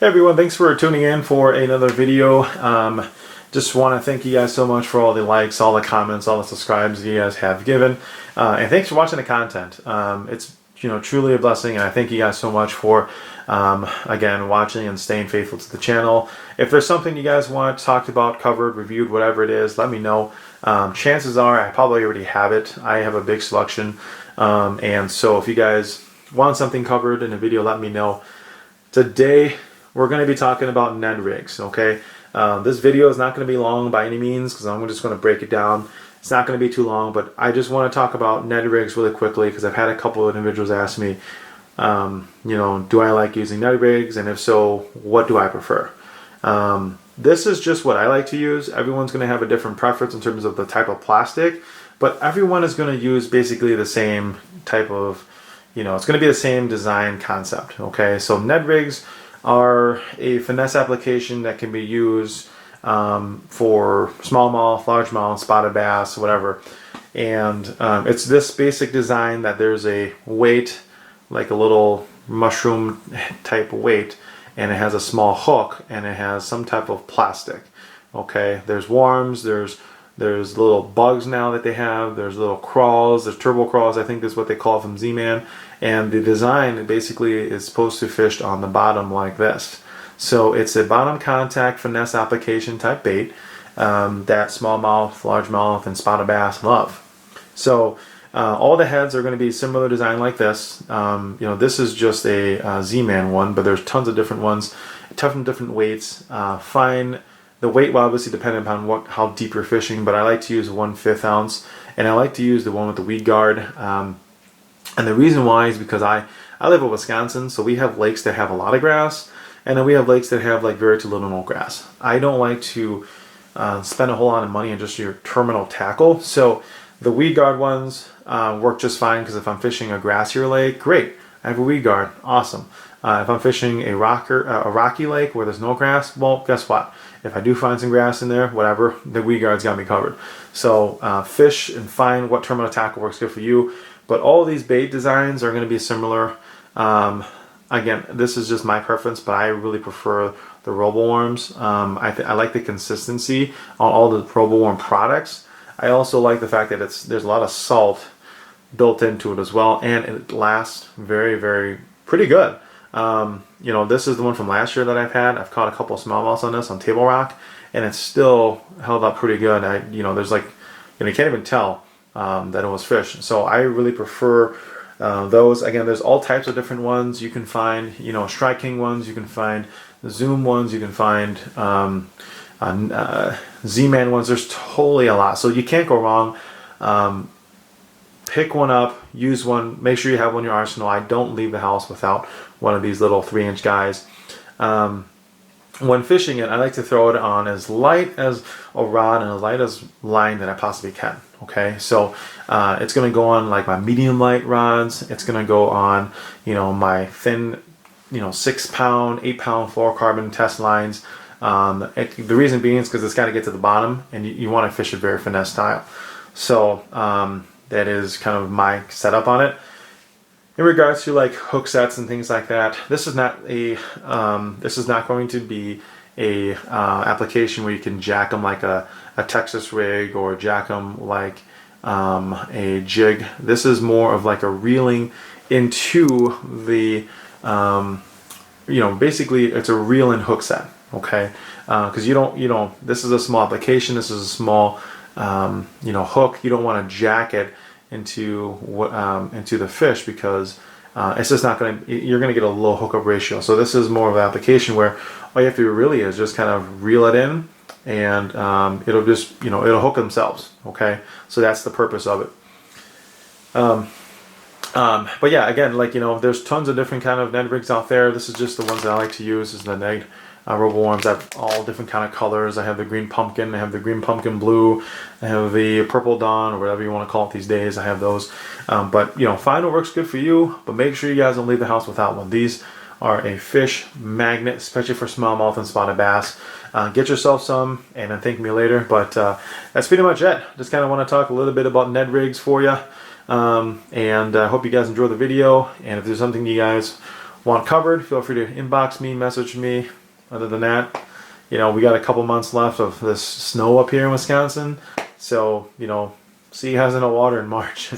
Hey everyone, thanks for tuning in for another video. Just want to thank you guys so much for all the likes, all the comments, all the subscribes you guys have given, and thanks for watching the content. It's truly a blessing, and I thank you guys so much for again watching and staying faithful to the channel. If there's something you guys want talked about, covered, reviewed, whatever it is, let me know. Chances are I probably already have it. I have a big selection, and so if you guys want something covered in a video, let me know. Today we're going to be talking about Ned rigs, okay? This video is not going to be long by any means because I'm just going to break it down. It's not going to be too long, but I just want to talk about Ned rigs really quickly because I've had a couple of individuals ask me, do I like using Ned rigs, and if so, what do I prefer? This is just what I like to use. Everyone's going to have a different preference in terms of the type of plastic, but everyone is going to use basically the same type of, it's going to be the same design concept, okay? So Ned rigs are a finesse application that can be used for smallmouth, largemouth, spotted bass, whatever. And it's this basic design that there's a weight, like a little mushroom type weight, and it has a small hook, and it has some type of plastic. Okay, there's worms, there's little bugs now that they have, there's little crawls, there's turbo crawls, I think that's what they call it from Z-Man. And the design basically is supposed to fish on the bottom like this. So it's a bottom contact finesse application type bait that smallmouth, largemouth, and spotted bass love. So all the heads are going to be similar design like this. This is just a Z-Man one, but there's tons of different ones, different weights. The weight will obviously depend upon how deep you're fishing, but I like to use 1/5 ounce, and I like to use the one with the weed guard. And the reason why is because I live in Wisconsin, so we have lakes that have a lot of grass, and then we have lakes that have like very little no grass. I don't like to spend a whole lot of money on just your terminal tackle, so the weed guard ones work just fine because if I'm fishing a grassier lake, great, I have a weed guard, awesome. If I'm fishing a rocky lake where there's no grass, well, guess what? If I do find some grass in there, whatever, the weed guard's got me covered. So fish and find what terminal tackle works good for you. But all these bait designs are going to be similar. Again, this is just my preference, but I really prefer the Roboworms. I like the consistency on all the Roboworm products. I also like the fact that there's a lot of salt built into it as well, and it lasts very, pretty good. This is the one from last year that I've had. I've caught a couple of smallmouths on this on Table Rock, and it's still held up pretty good. There's like, you can't even tell that it was fish. So I really prefer those. Again, there's all types of different ones you can find. Strike King ones, you can find Zoom ones, you can find Z-Man ones. There's totally a lot. So you can't go wrong. Pick one up, use one, make sure you have one in your arsenal. I don't leave the house without one of these little 3-inch guys. When fishing it, I like to throw it on as light as a rod and as light as line that I possibly can. Okay, so it's going to go on like my medium light rods. It's going to go on, my thin, 6-pound, 8-pound fluorocarbon test lines. The reason being is because it's got to get to the bottom, and you want to fish it very finesse style. So that is kind of my setup on it. In regards to like hook sets and things like that, this is not going to be a application where you can jack them like a Texas rig or jack them like a jig. This is more of like a reeling into the basically it's a reel and hook set, okay? Because this is a small application, this is a small hook. You don't want to jack it into the fish because it's just not going to, you're going to get a low hookup ratio. So this is more of an application where all you have to do really is just kind of reel it in, and it'll just, it'll hook themselves, okay? So that's the purpose of it. But yeah, again, there's tons of different kind of Ned rigs out there. This is just the ones that I like to use. This is the Ned Roboworms. I have all different kind of colors. I have the green pumpkin, I have the green pumpkin blue, I have the purple dawn, or whatever you want to call it these days. I have those. But find what works good for you, but make sure you guys don't leave the house without one. These are a fish magnet, especially for smallmouth and spotted bass. Get yourself some, and then thank me later. But that's pretty much it. Just kind of want to talk a little bit about Ned rigs for you. And I hope you guys enjoy the video, and if there's something you guys want covered, feel free to inbox me, message me. Other than that, you know, we got a couple months left of this snow up here in Wisconsin. So, you know, see you guys in the water in March.